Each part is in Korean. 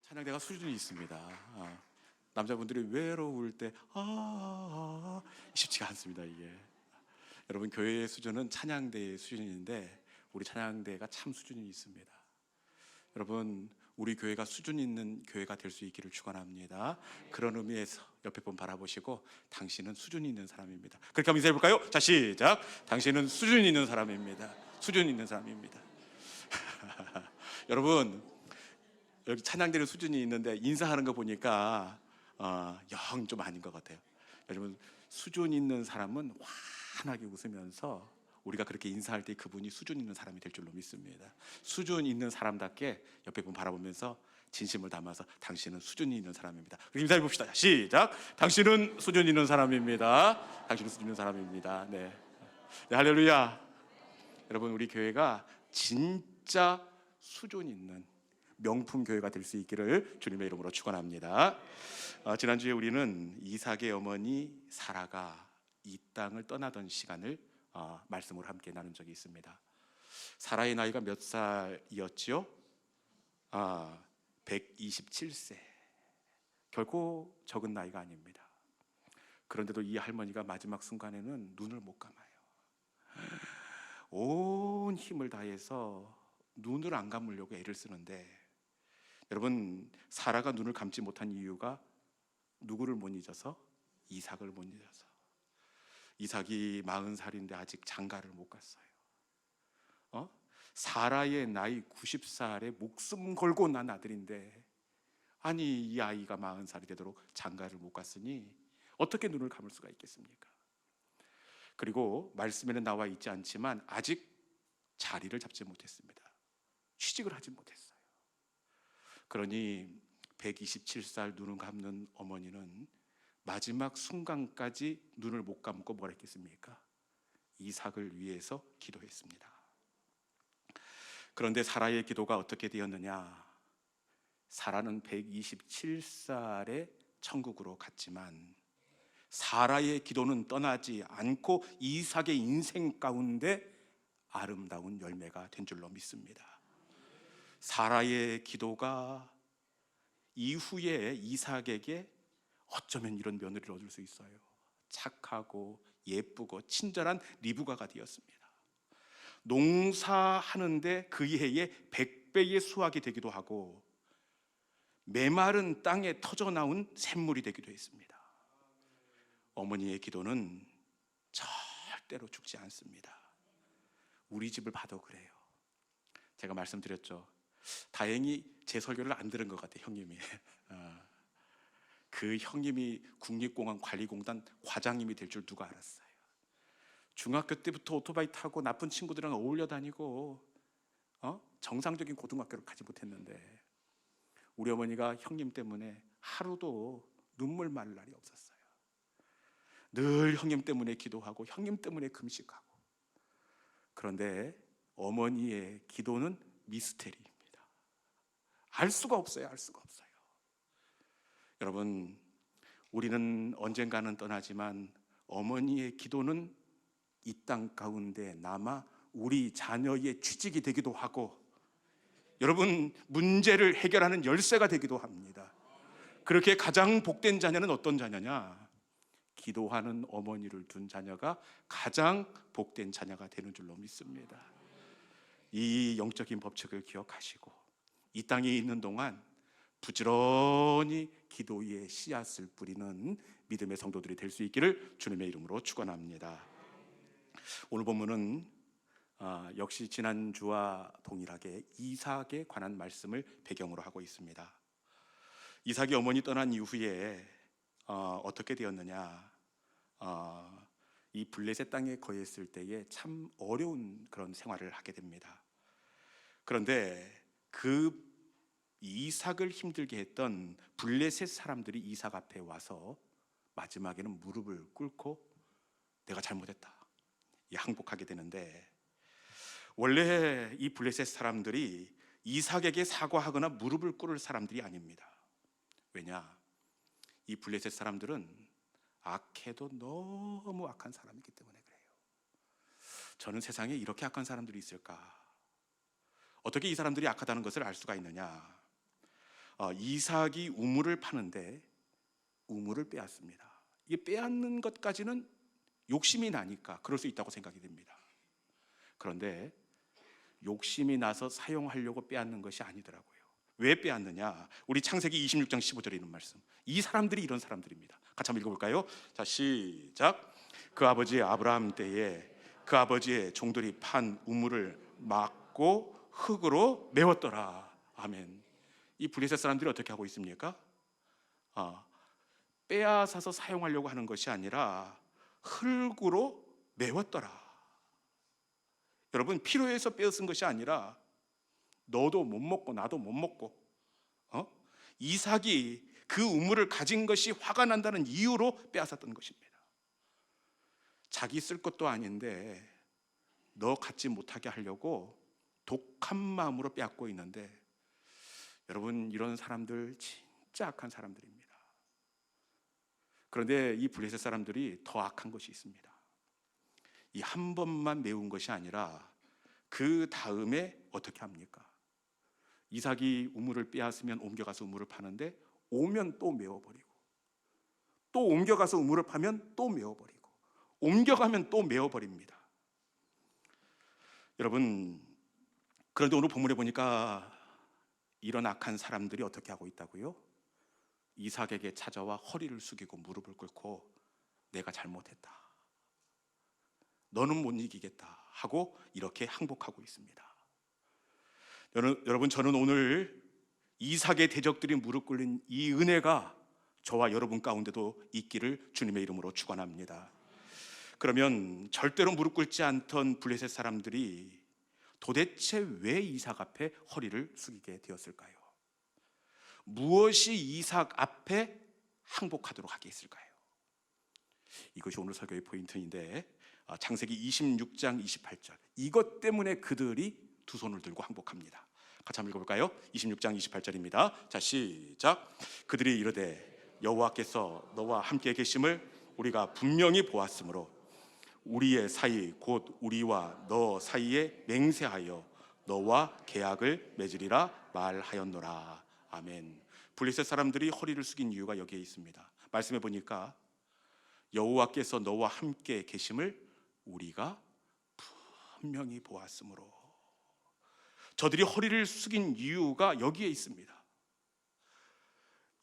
찬양대가 수준이 있습니다. 남자분들이 외로울 때 쉽지가 않습니다. 이게 여러분, 교회의 수준은 찬양대의 수준인데 우리 찬양대가 참 수준이 있습니다. 여러분, 우리 교회가 수준 있는 교회가 될 수 있기를 축원합니다. 그런 의미에서 옆에 분 바라보시고 당신은 수준 있는 사람입니다. 그렇게 한번 인사해 볼까요? 자, 시작. 당신은 수준 있는 사람입니다. 수준 있는 사람입니다. 여러분, 여기 찬양대는 수준이 있는데 인사하는 거 보니까 영 좀 아닌 것 같아요. 여러분, 수준 있는 사람은 환하게 웃으면서 우리가 그렇게 인사할 때 그분이 수준 있는 사람이 될 줄로 믿습니다. 수준 있는 사람답게 옆에 분 바라보면서 진심을 담아서 당신은 수준이 있는 사람입니다. 인사해 봅시다. 시작. 당신은 수준 있는 사람입니다. 당신은 수준 있는 사람입니다. 네, 할렐루야. 여러분, 우리 교회가 진짜 수준 있는 명품 교회가 될 수 있기를 주님의 이름으로 축원합니다. 지난주에 우리는 이삭의 어머니 사라가 이 땅을 떠나던 시간을 말씀으로 함께 나눈 적이 있습니다. 사라의 나이가 몇 살이었지요? 127세. 결코 적은 나이가 아닙니다. 그런데도 이 할머니가 마지막 순간에는 눈을 못 감아요. 온 힘을 다해서 눈을 안 감으려고 애를 쓰는데, 여러분, 사라가 눈을 감지 못한 이유가 누구를 못 잊어서? 이삭을 못 잊어서. 이삭이 40살인데 아직 장가를 못 갔어요. 사라의 나이 90살에 목숨 걸고 난 아들인데, 아니 이 아이가 40살이 되도록 장가를 못 갔으니 어떻게 눈을 감을 수가 있겠습니까? 그리고 말씀에는 나와 있지 않지만 아직 자리를 잡지 못했습니다. 취직을 하지 못했어요. 그러니 127살 눈을 감는 어머니는 마지막 순간까지 눈을 못 감고 뭘 했겠습니까? 이삭을 위해서 기도했습니다. 그런데 사라의 기도가 어떻게 되었느냐? 사라는 127살에 천국으로 갔지만 사라의 기도는 떠나지 않고 이삭의 인생 가운데 아름다운 열매가 된 줄로 믿습니다. 사라의 기도가 이후에 이삭에게 어쩌면 이런 며느리를 얻을 수 있어요. 착하고 예쁘고 친절한 리브가가 되었습니다. 농사하는데 그 해에 100배의 수확이 되기도 하고 메마른 땅에 터져나온 샘물이 되기도 했습니다. 어머니의 기도는 절대로 죽지 않습니다. 우리 집을 봐도 그래요. 제가 말씀드렸죠. 다행히 제 설교를 안 들은 것 같아요, 형님이. 그 형님이 국립공원관리공단 과장님이 될 줄 누가 알았어요. 중학교 때부터 오토바이 타고 나쁜 친구들이랑 어울려 다니고 정상적인 고등학교를 가지 못했는데 우리 어머니가 형님 때문에 하루도 눈물 말 날이 없었어요. 늘 형님 때문에 기도하고 형님 때문에 금식하고. 그런데 어머니의 기도는 미스테리입니다. 알 수가 없어요. 알 수가 없어요. 여러분, 우리는 언젠가는 떠나지만 어머니의 기도는 이 땅 가운데 남아 우리 자녀의 취직이 되기도 하고, 여러분, 문제를 해결하는 열쇠가 되기도 합니다. 그렇게 가장 복된 자녀는 어떤 자녀냐? 기도하는 어머니를 둔 자녀가 가장 복된 자녀가 되는 줄로 믿습니다. 이 영적인 법칙을 기억하시고 이 땅에 있는 동안 부지런히 기도의 씨앗을 뿌리는 믿음의 성도들이 될 수 있기를 주님의 이름으로 축원합니다. 오늘 본문은 역시 지난주와 동일하게 이삭에 관한 말씀을 배경으로 하고 있습니다. 이삭이 어머니 떠난 이후에 어떻게 되었느냐? 이 블레셋 땅에 거했을 때에 참 어려운 그런 생활을 하게 됩니다. 그런데 그 이삭을 힘들게 했던 블레셋 사람들이 이삭 앞에 와서 마지막에는 무릎을 꿇고 내가 잘못했다, 항복하게 되는데, 원래 이 블레셋 사람들이 이삭에게 사과하거나 무릎을 꿇을 사람들이 아닙니다. 왜냐? 이 블레셋 사람들은 악해도 너무 악한 사람이기 때문에 그래요. 저는 세상에 이렇게 악한 사람들이 있을까? 어떻게 이 사람들이 악하다는 것을 알 수가 있느냐? 이삭이 우물을 파는데 우물을 빼앗습니다. 이게 빼앗는 것까지는 욕심이 나니까 그럴 수 있다고 생각이 됩니다. 그런데 욕심이 나서 사용하려고 빼앗는 것이 아니더라고요. 왜 빼앗느냐? 우리 창세기 26장 15절에 있는 말씀. 이 사람들이 이런 사람들입니다. 같이 한번 읽어볼까요? 자, 시작. 그 아버지 아브라함 때에 그 아버지의 종들이 판 우물을 막고 흙으로 메웠더라. 아멘. 이 블레셋 사람들이 어떻게 하고 있습니까? 빼앗아서 사용하려고 하는 것이 아니라 흙으로 메웠더라. 여러분, 필요해서 빼앗은 것이 아니라 너도 못 먹고 나도 못 먹고 이삭이 그 우물을 가진 것이 화가 난다는 이유로 빼앗았던 것입니다. 자기 쓸 것도 아닌데 너 갖지 못하게 하려고 독한 마음으로 빼앗고 있는데, 여러분, 이런 사람들 진짜 악한 사람들입니다. 그런데 이 블레셋 사람들이 더 악한 것이 있습니다. 이 한 번만 메운 것이 아니라 그 다음에 어떻게 합니까? 이삭이 우물을 빼앗으면 옮겨가서 우물을 파는데, 오면 또 메워버리고, 또 옮겨가서 우물을 파면 또 메워버리고, 옮겨가면 또 메워버립니다. 여러분, 그런데 오늘 본문에 보니까 이런 악한 사람들이 어떻게 하고 있다고요? 이삭에게 찾아와 허리를 숙이고 무릎을 꿇고 내가 잘못했다, 너는 못 이기겠다 하고 이렇게 항복하고 있습니다. 여러분, 저는 오늘 이삭의 대적들이 무릎 꿇린 이 은혜가 저와 여러분 가운데도 있기를 주님의 이름으로 축원합니다. 그러면 절대로 무릎 꿇지 않던 블레셋 사람들이 도대체 왜 이삭 앞에 허리를 숙이게 되었을까요? 무엇이 이삭 앞에 항복하도록 하게 했을까요? 이것이 오늘 설교의 포인트인데, 창세기 26장 28절, 이것 때문에 그들이 두 손을 들고 항복합니다. 같이 한번 읽어볼까요? 26장 28절입니다. 자, 시작. 그들이 이르되 여호와께서 너와 함께 계심을 우리가 분명히 보았으므로 우리의 사이 곧 우리와 너 사이에 맹세하여 너와 계약을 맺으리라 말하였노라. 아멘. 블레셋 사람들이 허리를 숙인 이유가 여기에 있습니다. 말씀해 보니까 여호와께서 너와 함께 계심을 우리가 분명히 보았으므로, 저들이 허리를 숙인 이유가 여기에 있습니다.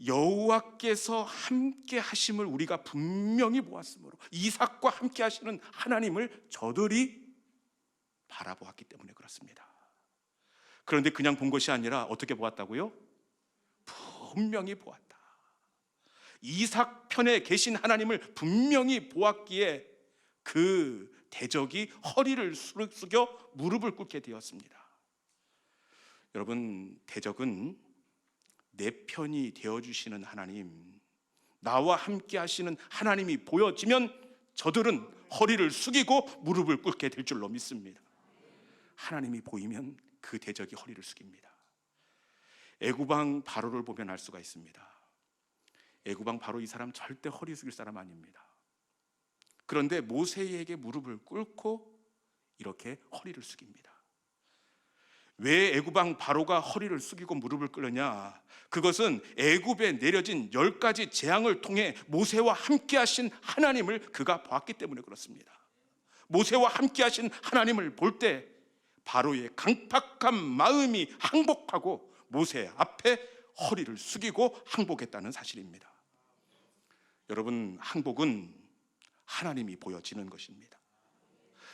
여호와께서 함께 하심을 우리가 분명히 보았으므로, 이삭과 함께 하시는 하나님을 저들이 바라보았기 때문에 그렇습니다. 그런데 그냥 본 것이 아니라 어떻게 보았다고요? 분명히 보았다. 이삭 편에 계신 하나님을 분명히 보았기에 그 대적이 허리를 숙여 무릎을 꿇게 되었습니다. 여러분, 대적은 내 편이 되어주시는 하나님, 나와 함께 하시는 하나님이 보여지면 저들은 허리를 숙이고 무릎을 꿇게 될 줄로 믿습니다. 하나님이 보이면 그 대적이 허리를 숙입니다. 애굽왕 바로를 보면 알 수가 있습니다. 애굽왕 바로, 이 사람 절대 허리 숙일 사람 아닙니다. 그런데 모세에게 무릎을 꿇고 이렇게 허리를 숙입니다. 왜 애굽왕 바로가 허리를 숙이고 무릎을 꿇느냐? 그것은 애굽에 내려진 10가지 재앙을 통해 모세와 함께 하신 하나님을 그가 봤기 때문에 그렇습니다. 모세와 함께 하신 하나님을 볼 때 바로의 강팍한 마음이 항복하고 모세 앞에 허리를 숙이고 항복했다는 사실입니다. 여러분, 항복은 하나님이 보여지는 것입니다.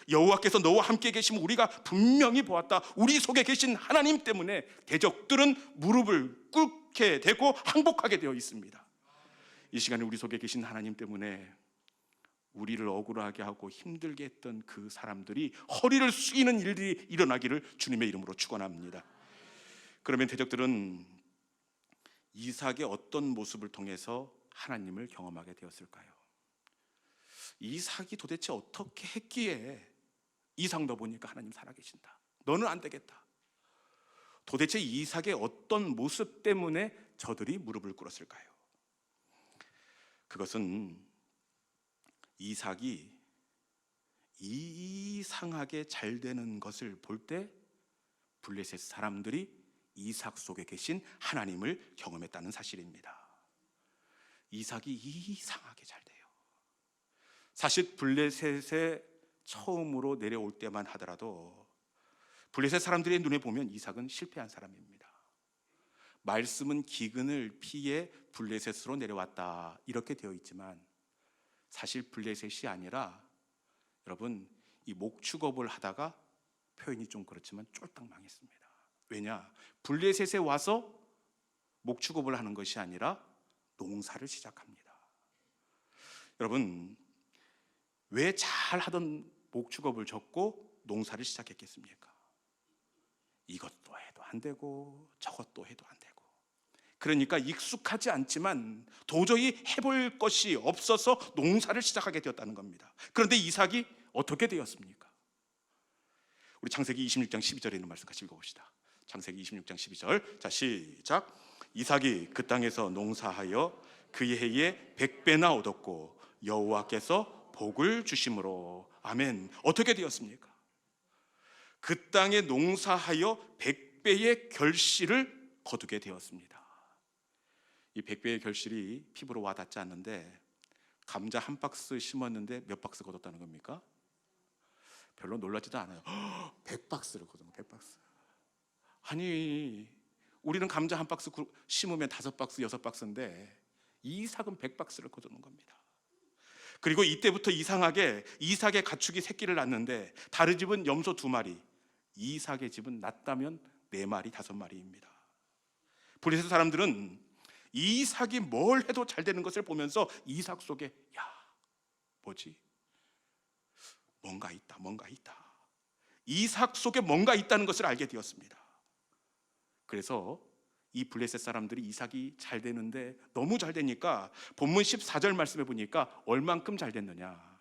여호와께서 너와 함께 계시면 우리가 분명히 보았다. 우리 속에 계신 하나님 때문에 대적들은 무릎을 꿇게 되고 항복하게 되어 있습니다. 이 시간에 우리 속에 계신 하나님 때문에 우리를 억울하게 하고 힘들게 했던 그 사람들이 허리를 숙이는 일들이 일어나기를 주님의 이름으로 축원합니다. 그러면 대적들은 이삭의 어떤 모습을 통해서 하나님을 경험하게 되었을까요? 이삭이 도대체 어떻게 했기에 이삭 너 보니까 하나님 살아계신다, 너는 안 되겠다. 도대체 이삭의 어떤 모습 때문에 저들이 무릎을 꿇었을까요? 그것은 이삭이 이상하게 잘 되는 것을 볼 때 블레셋 사람들이 이삭 속에 계신 하나님을 경험했다는 사실입니다. 이삭이 이상하게 잘 돼요. 사실 블레셋에 처음으로 내려올 때만 하더라도 블레셋 사람들의 눈에 보면 이삭은 실패한 사람입니다. 말씀은 기근을 피해 블레셋으로 내려왔다 이렇게 되어 있지만 사실 블레셋이 아니라 여러분 이 목축업을 하다가 표현이 좀 그렇지만 쫄딱 망했습니다. 왜냐? 블레셋에 와서 목축업을 하는 것이 아니라 농사를 시작합니다. 여러분 왜 잘하던 목축업을 접고 농사를 시작했겠습니까? 이것도 해도 안 되고 저것도 해도 안 되고, 그러니까 익숙하지 않지만 도저히 해볼 것이 없어서 농사를 시작하게 되었다는 겁니다. 그런데 이삭이 어떻게 되었습니까? 우리 창세기 26장 12절에 있는 말씀 같이 읽어봅시다. 창세기 26장 12절, 자 시작. 이삭이 그 땅에서 농사하여 그의 해에 100배나 얻었고 여호와께서 복을 주심으로. 아멘. 어떻게 되었습니까? 그 땅에 농사하여 100배의 결실을 거두게 되었습니다. 이 100배의 결실이 피부로 와닿지 않는데 감자 한 박스 심었는데 몇 박스 거뒀다는 겁니까? 별로 놀라지도 않아요. 100박스를 거둔 거, 100박스. 아니 우리는 감자 한 박스 심으면 5박스, 6박스인데 이삭은 100박스를 거두는 겁니다. 그리고 이때부터 이상하게 이삭의 가축이 새끼를 낳는데 다른 집은 염소 2마리, 이삭의 집은 낳다면 4마리, 5마리입니다. 블레셋 사람들은 이삭이 뭘 해도 잘 되는 것을 보면서 이삭 속에 야 뭐지? 뭔가 있다. 이삭 속에 뭔가 있다는 것을 알게 되었습니다. 그래서 이 블레셋 사람들이 이삭이 잘 되는데 너무 잘 되니까 본문 14절 말씀해 보니까 얼만큼 잘 됐느냐,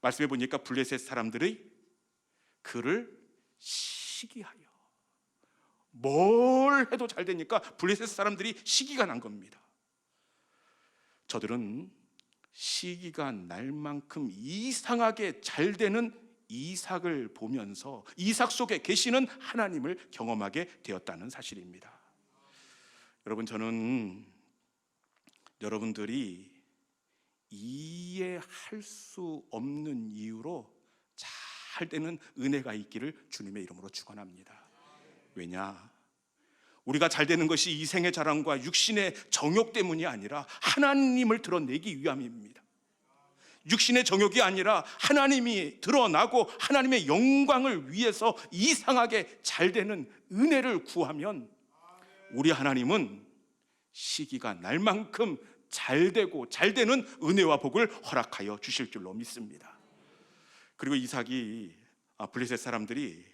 말씀해 보니까 블레셋 사람들이 그를 시기하여, 뭘 해도 잘 되니까 블레셋 사람들이 시기가 난 겁니다. 저들은 시기가 날 만큼 이상하게 잘 되는 이삭을 보면서 이삭 속에 계시는 하나님을 경험하게 되었다는 사실입니다. 여러분, 저는 여러분들이 이해할 수 없는 이유로 잘 되는 은혜가 있기를 주님의 이름으로 축원합니다. 왜냐? 우리가 잘 되는 것이 이생의 자랑과 육신의 정욕 때문이 아니라 하나님을 드러내기 위함입니다. 육신의 정욕이 아니라 하나님이 드러나고 하나님의 영광을 위해서 이상하게 잘 되는 은혜를 구하면 우리 하나님은 시기가 날 만큼 잘 되고 잘 되는 은혜와 복을 허락하여 주실 줄로 믿습니다. 그리고 이삭이 블레셋 사람들이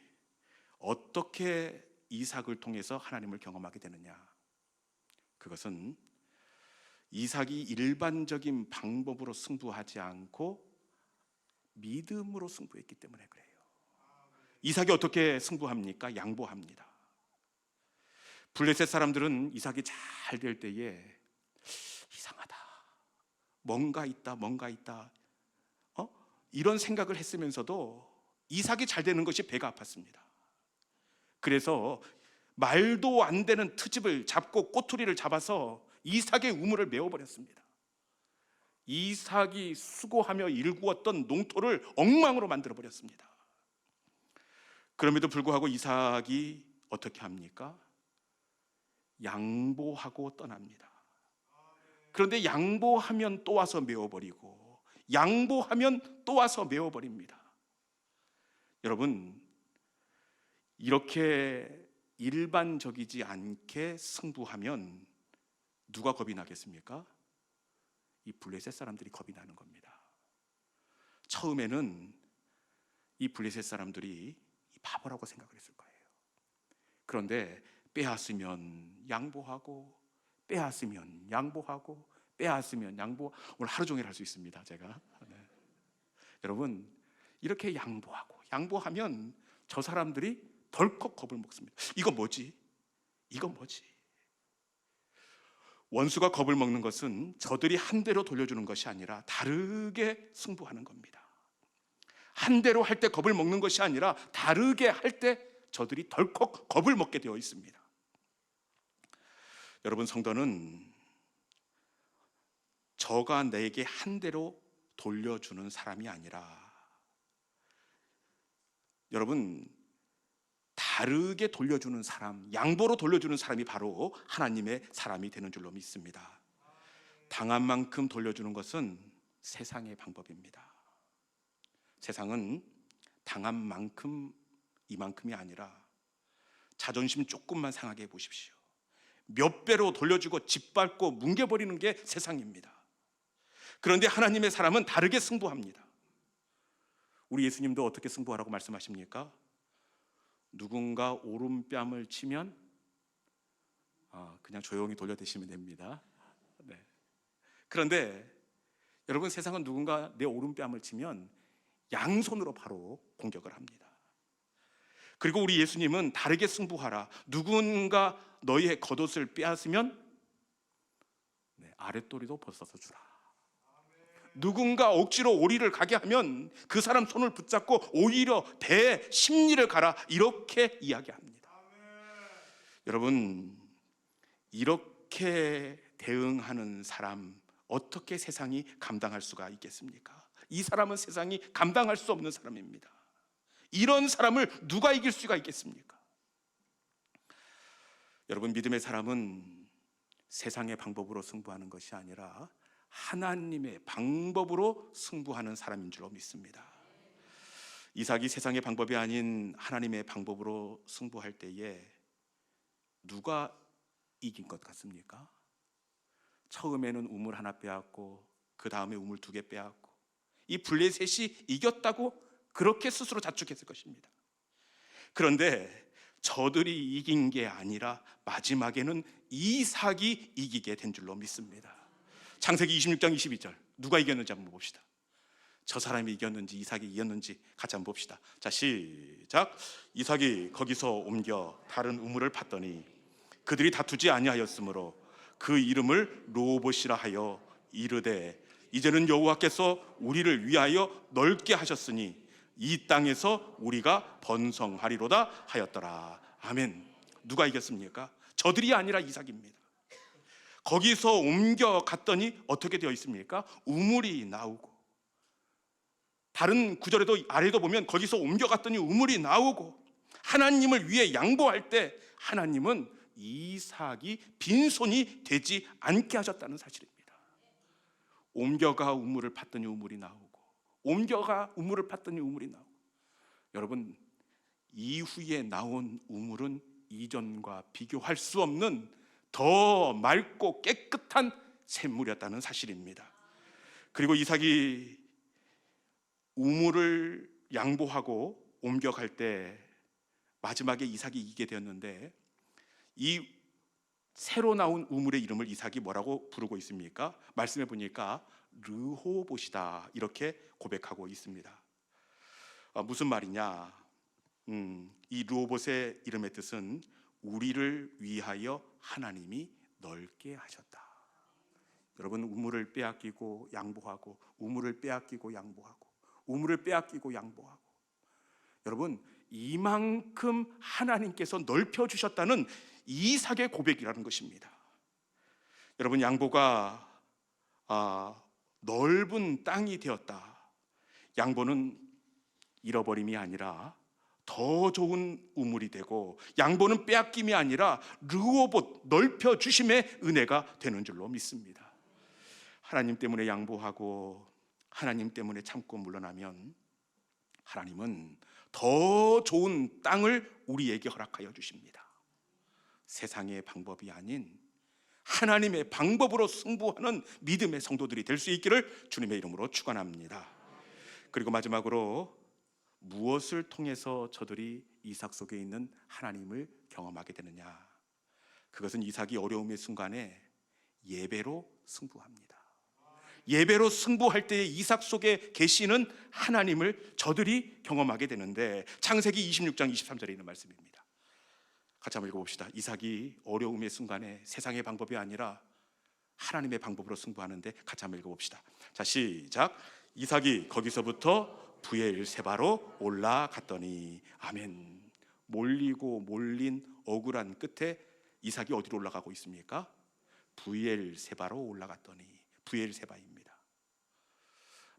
어떻게 이삭을 통해서 하나님을 경험하게 되느냐, 그것은 이삭이 일반적인 방법으로 승부하지 않고 믿음으로 승부했기 때문에 그래요. 이삭이 어떻게 승부합니까? 양보합니다. 블레셋 사람들은 이삭이 잘 될 때에 이상하다, 뭔가 있다 이런 생각을 했으면서도 이삭이 잘 되는 것이 배가 아팠습니다. 그래서 말도 안 되는 트집을 잡고 꼬투리를 잡아서 이삭의 우물을 메워버렸습니다. 이삭이 수고하며 일구었던 농토를 엉망으로 만들어버렸습니다. 그럼에도 불구하고 이삭이 어떻게 합니까? 양보하고 떠납니다. 그런데 양보하면 또 와서 메워버리고 양보하면 또 와서 메워버립니다. 여러분, 이렇게 일반적이지 않게 승부하면 누가 겁이 나겠습니까? 이 블레셋 사람들이 겁이 나는 겁니다. 처음에는 이 블레셋 사람들이 바보라고 생각을 했을 거예요. 그런데 빼앗으면 양보하고 빼앗으면 양보하고 빼앗으면 양보, 오늘 하루 종일 할 수 있습니다, 제가. 네. 여러분, 이렇게 양보하면 저 사람들이 덜컥 겁을 먹습니다. 이거 뭐지? 원수가 겁을 먹는 것은 저들이 한 대로 돌려주는 것이 아니라 다르게 승부하는 겁니다. 한 대로 할 때 겁을 먹는 것이 아니라 다르게 할 때 저들이 덜컥 겁을 먹게 되어 있습니다. 여러분, 성도는 저가 내게 한 대로 돌려주는 사람이 아니라 여러분, 다르게 돌려주는 사람, 양보로 돌려주는 사람이 바로 하나님의 사람이 되는 줄로 믿습니다. 당한 만큼 돌려주는 것은 세상의 방법입니다. 세상은 당한 만큼 이만큼이 아니라 자존심 조금만 상하게 해보십시오. 몇 배로 돌려주고 짓밟고 뭉개버리는 게 세상입니다. 그런데 하나님의 사람은 다르게 승부합니다. 우리 예수님도 어떻게 승부하라고 말씀하십니까? 누군가 오른뺨을 치면 그냥 조용히 돌려대시면 됩니다. 네. 그런데 여러분, 세상은 누군가 내 오른뺨을 치면 양손으로 바로 공격을 합니다. 그리고 우리 예수님은 다르게 승부하라. 누군가 너희의 겉옷을 빼앗으면 아랫도리도 벗어서 주라. 누군가 억지로 오리를 가게 하면 그 사람 손을 붙잡고 오히려 대심리를 가라, 이렇게 이야기합니다. 여러분, 이렇게 대응하는 사람 어떻게 세상이 감당할 수가 있겠습니까? 이 사람은 세상이 감당할 수 없는 사람입니다. 이런 사람을 누가 이길 수가 있겠습니까? 여러분, 믿음의 사람은 세상의 방법으로 승부하는 것이 아니라 하나님의 방법으로 승부하는 사람인 줄로 믿습니다. 이삭이 세상의 방법이 아닌 하나님의 방법으로 승부할 때에 누가 이긴 것 같습니까? 처음에는 우물 하나 빼앗고 그 다음에 우물 2개 빼앗고 이 블레셋이 이겼다고 그렇게 스스로 자축했을 것입니다. 그런데 저들이 이긴 게 아니라 마지막에는 이삭이 이기게 된 줄로 믿습니다. 창세기 26장 22절, 누가 이겼는지 한번 봅시다. 저 사람이 이겼는지 이삭이 이겼는지 같이 한번 봅시다. 자, 시작. 이삭이 거기서 옮겨 다른 우물을 팠더니 그들이 다투지 아니하였으므로 그 이름을 르호봇이라 하여 이르되 이제는 여호와께서 우리를 위하여 넓게 하셨으니 이 땅에서 우리가 번성하리로다 하였더라. 아멘. 누가 이겼습니까? 저들이 아니라 이삭입니다. 거기서 옮겨갔더니 어떻게 되어 있습니까? 우물이 나오고, 다른 구절에도 아래도 보면 거기서 옮겨갔더니 우물이 나오고, 하나님을 위해 양보할 때 하나님은 이삭이 빈손이 되지 않게 하셨다는 사실입니다. 옮겨가 우물을 팠더니 우물이 나오고, 옮겨가 우물을 팠더니 우물이 나오고. 여러분, 이후에 나온 우물은 이전과 비교할 수 없는 더 맑고 깨끗한 샘물이었다는 사실입니다. 그리고 이삭이 우물을 양보하고 옮겨갈 때 마지막에 이삭이 이기게 되었는데, 이 새로 나온 우물의 이름을 이삭이 뭐라고 부르고 있습니까? 말씀해 보니까 르호봇이다, 이렇게 고백하고 있습니다. 무슨 말이냐? 이 르호봇의 이름의 뜻은 우리를 위하여 하나님이 넓게 하셨다. 여러분, 우물을 빼앗기고 양보하고, 우물을 빼앗기고 양보하고, 우물을 빼앗기고 양보하고, 여러분, 이만큼 하나님께서 넓혀주셨다는 이삭의 고백이라는 것입니다. 여러분, 양보가 넓은 땅이 되었다. 양보는 잃어버림이 아니라 더 좋은 우물이 되고, 양보는 빼앗김이 아니라 르호봇, 넓혀주심의 은혜가 되는 줄로 믿습니다. 하나님 때문에 양보하고 하나님 때문에 참고 물러나면 하나님은 더 좋은 땅을 우리에게 허락하여 주십니다. 세상의 방법이 아닌 하나님의 방법으로 승부하는 믿음의 성도들이 될 수 있기를 주님의 이름으로 축원합니다. 그리고 마지막으로, 무엇을 통해서 저들이 이삭 속에 있는 하나님을 경험하게 되느냐? 그것은 이삭이 어려움의 순간에 예배로 승부합니다. 예배로 승부할 때에 이삭 속에 계시는 하나님을 저들이 경험하게 되는데, 창세기 26장 23절에 있는 말씀입니다. 같이 한번 읽어봅시다. 이삭이 어려움의 순간에 세상의 방법이 아니라 하나님의 방법으로 승부하는데, 같이 한번 읽어봅시다. 자, 시작. 이삭이 거기서부터 브엘세바로 올라갔더니, 아멘. 몰리고 몰린 억울한 끝에 이삭이 어디로 올라가고 있습니까? 브엘세바로 올라갔더니, 브엘세바입니다.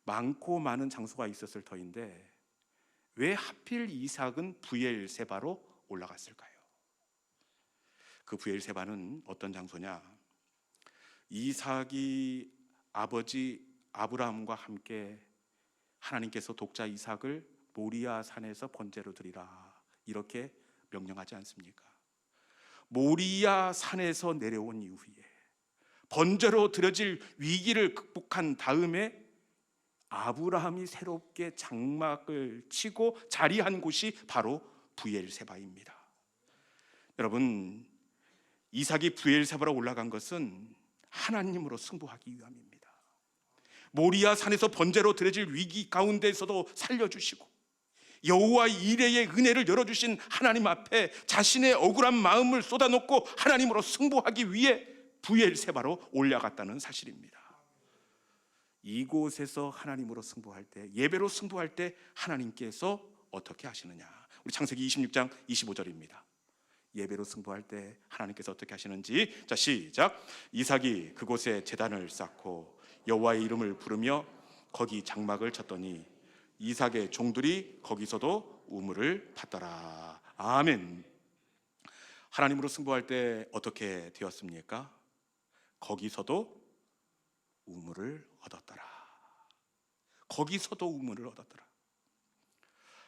많고 많은 장소가 있었을 터인데 왜 하필 이삭은 브엘세바로 올라갔을까요? 그 브엘세바는 어떤 장소냐? 이삭이 아버지 아브라함과 함께 하나님께서 독자 이삭을 모리아 산에서 번제로 드리라 이렇게 명령하지 않습니까? 모리아 산에서 내려온 이후에 번제로 드려질 위기를 극복한 다음에 아브라함이 새롭게 장막을 치고 자리한 곳이 바로 브엘세바입니다. 여러분, 이삭이 브엘세바로 올라간 것은 하나님으로 승부하기 위함입니다. 모리아 산에서 번제로 드려질 위기 가운데에서도 살려주시고 여호와 이레의 은혜를 열어주신 하나님 앞에 자신의 억울한 마음을 쏟아놓고 하나님으로 승부하기 위해 브엘세바로 올라갔다는 사실입니다. 이곳에서 하나님으로 승부할 때, 예배로 승부할 때 하나님께서 어떻게 하시느냐? 우리 창세기 26장 25절입니다. 예배로 승부할 때 하나님께서 어떻게 하시는지, 자 시작. 이삭이 그곳에 제단을 쌓고 여호와의 이름을 부르며 거기 장막을 쳤더니 이삭의 종들이 거기서도 우물을 받더라. 아멘. 하나님으로 승부할 때 어떻게 되었습니까? 거기서도 우물을 얻었더라. 거기서도 우물을 얻었더라.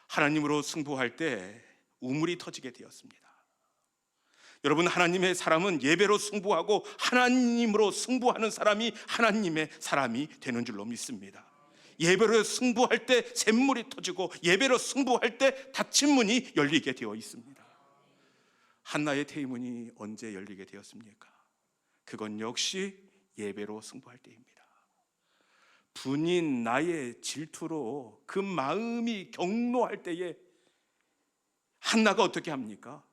하나님으로 승부할 때 우물이 터지게 되었습니다. 여러분, 하나님의 사람은 예배로 승부하고 하나님으로 승부하는 사람이 하나님의 사람이 되는 줄로 믿습니다. 예배로 승부할 때 샘물이 터지고 예배로 승부할 때 닫힌 문이 열리게 되어 있습니다. 한나의 태의문이 언제 열리게 되었습니까? 그건 역시 예배로 승부할 때입니다. 분인 나의 질투로 그 마음이 경노할 때에 한나가 어떻게 합니까?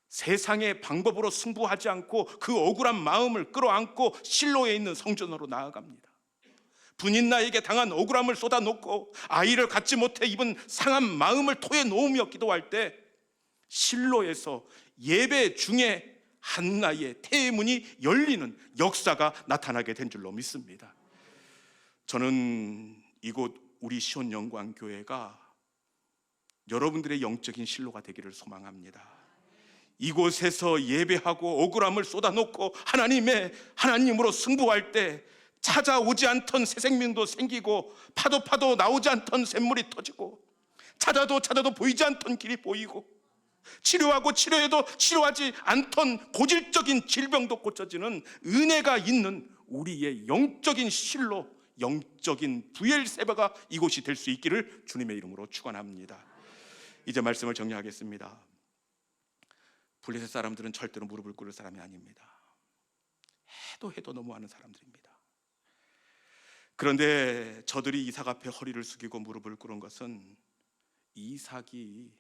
세상의 방법으로 승부하지 않고 그 억울한 마음을 끌어안고 실로에 있는 성전으로 나아갑니다. 분인나에게 당한 억울함을 쏟아놓고 아이를 갖지 못해 입은 상한 마음을 토해 놓으며 기도할 때 실로에서 예배 중에 한나의 태문이 열리는 역사가 나타나게 된 줄로 믿습니다. 저는 이곳 우리 시온 영광교회가 여러분들의 영적인 실로가 되기를 소망합니다. 이곳에서 예배하고 억울함을 쏟아놓고 하나님으로 승부할 때 찾아오지 않던 새 생명도 생기고 파도 나오지 않던 샘물이 터지고 찾아도 보이지 않던 길이 보이고 치료하고 치료해도 치료하지 않던 고질적인 질병도 고쳐지는 은혜가 있는 우리의 영적인 실로, 영적인 브엘세바가 이곳이 될 수 있기를 주님의 이름으로 축원합니다. 이제 말씀을 정리하겠습니다. 블레셋 사람들은 절대로 무릎을 꿇을 사람이 아닙니다. 해도 너무하는 사람들입니다. 그런데 저들이 이삭 앞에 허리를 숙이고 무릎을 꿇은 것은 이삭이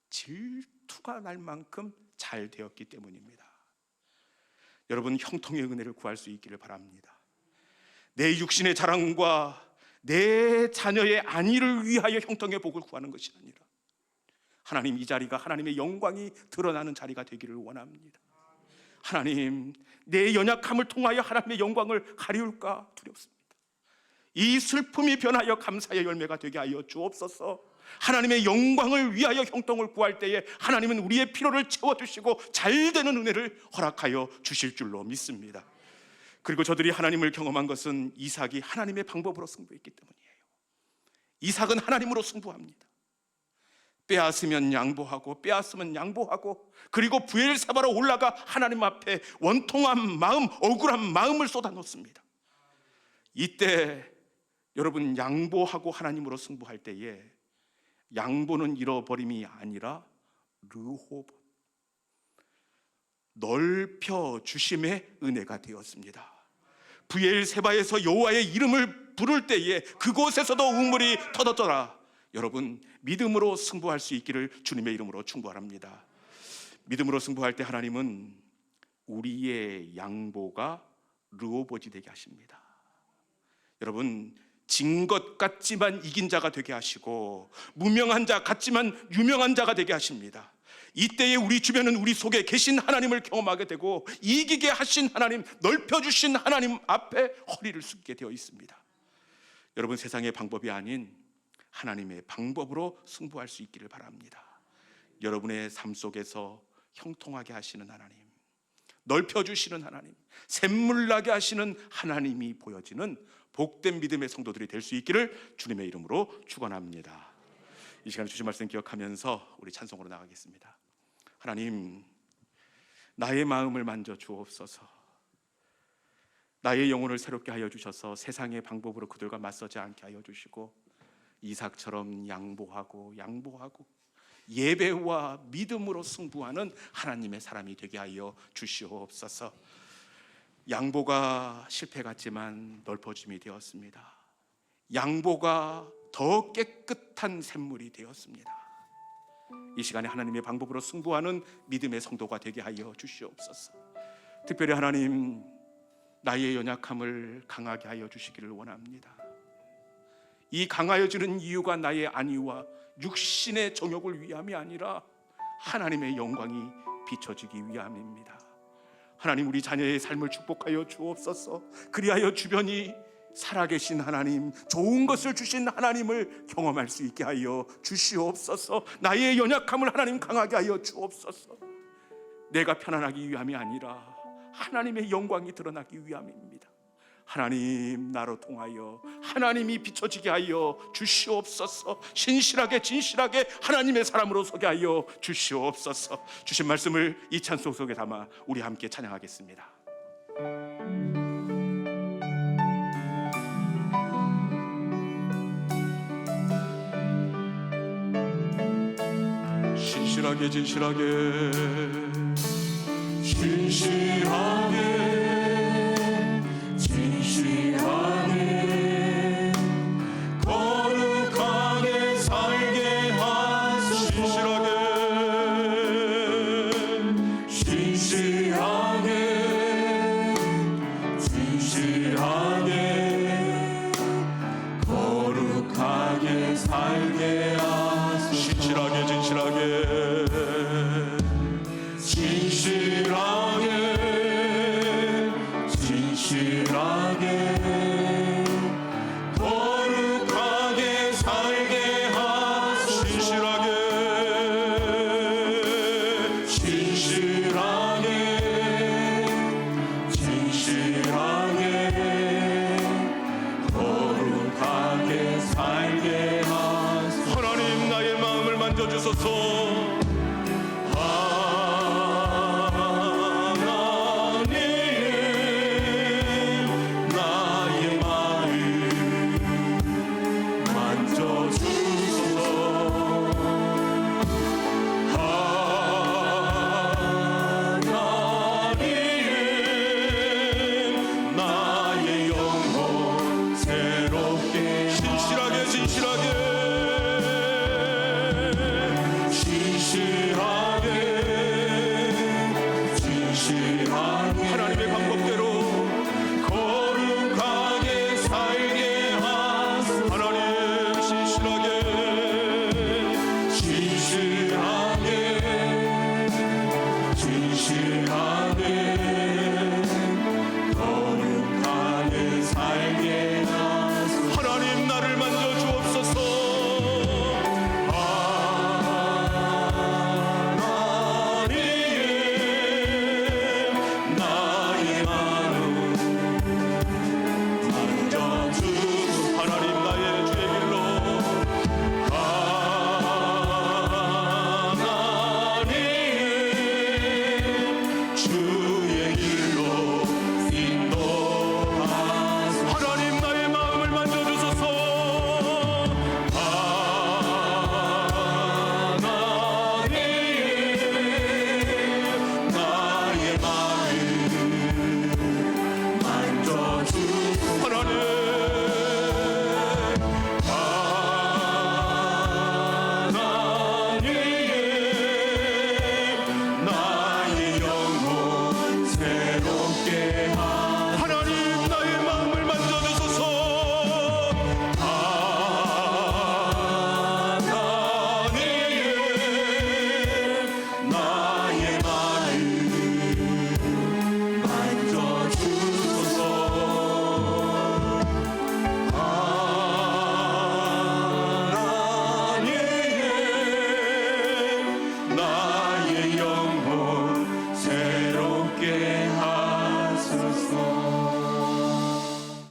질투가 날 만큼 잘 되었기 때문입니다. 여러분, 형통의 은혜를 구할 수 있기를 바랍니다. 내 육신의 자랑과 내 자녀의 안위를 위하여 형통의 복을 구하는 것이 아니라 하나님, 이 자리가 하나님의 영광이 드러나는 자리가 되기를 원합니다. 하나님, 내 연약함을 통하여 하나님의 영광을 가리울까 두렵습니다. 이 슬픔이 변하여 감사의 열매가 되게 하여 주옵소서. 하나님의 영광을 위하여 형통을 구할 때에 하나님은 우리의 필요를 채워주시고 잘되는 은혜를 허락하여 주실 줄로 믿습니다. 그리고 저들이 하나님을 경험한 것은 이삭이 하나님의 방법으로 승부했기 때문이에요. 이삭은 하나님으로 승부합니다. 빼앗으면 양보하고 빼앗으면 양보하고, 그리고 브엘세바로 올라가 하나님 앞에 원통한 마음, 억울한 마음을 쏟아놓습니다. 이때 여러분, 양보하고 하나님으로 승부할 때에 양보는 잃어버림이 아니라 르호봇, 넓혀 주심의 은혜가 되었습니다. 브엘세바에서 여호와의 이름을 부를 때에 그곳에서도 우물이 터졌더라. 여러분, 믿음으로 승부할 수 있기를 주님의 이름으로 충고합니다. 믿음으로 승부할 때 하나님은 우리의 양보가 르호봇이 되게 하십니다. 여러분, 진 것 같지만 이긴 자가 되게 하시고 무명한 자 같지만 유명한 자가 되게 하십니다. 이때에 우리 주변은 우리 속에 계신 하나님을 경험하게 되고 이기게 하신 하나님, 넓혀주신 하나님 앞에 허리를 숙게 되어 있습니다. 여러분, 세상의 방법이 아닌 하나님의 방법으로 승부할 수 있기를 바랍니다. 여러분의 삶 속에서 형통하게 하시는 하나님, 넓혀주시는 하나님, 샘물나게 하시는 하나님이 보여지는 복된 믿음의 성도들이 될 수 있기를 주님의 이름으로 축원합니다. 이 시간에 주신 말씀 기억하면서 우리 찬송으로 나가겠습니다. 하나님, 나의 마음을 만져 주옵소서. 나의 영혼을 새롭게 하여 주셔서 세상의 방법으로 그들과 맞서지 않게 하여 주시고 이삭처럼 양보하고 예배와 믿음으로 승부하는 하나님의 사람이 되게 하여 주시옵소서. 양보가 실패 같지만 넓어짐이 되었습니다. 양보가 더 깨끗한 샘물이 되었습니다. 이 시간에 하나님의 방법으로 승부하는 믿음의 성도가 되게 하여 주시옵소서. 특별히 하나님, 나의 연약함을 강하게 하여 주시기를 원합니다. 이 강하여지는 이유가 나의 안위와 육신의 정욕을 위함이 아니라 하나님의 영광이 비춰지기 위함입니다. 하나님, 우리 자녀의 삶을 축복하여 주옵소서. 그리하여 주변이 살아계신 하나님, 좋은 것을 주신 하나님을 경험할 수 있게 하여 주시옵소서. 나의 연약함을 하나님 강하게 하여 주옵소서. 내가 편안하기 위함이 아니라 하나님의 영광이 드러나기 위함입니다. 하나님, 나로 통하여 하나님이 비춰지게 하여 주시옵소서. 신실하게 진실하게 하나님의 사람으로 서게 하여 주시옵소서. 주신 말씀을 이 찬송 속에 담아 우리 함께 찬양하겠습니다. 신실하게 진실하게 거룩하게 살게 하소서. 진실하게 거룩하게 살게 하소서. 신실하게 하나님, 나의 마음을 만져주소서. 신실하게 나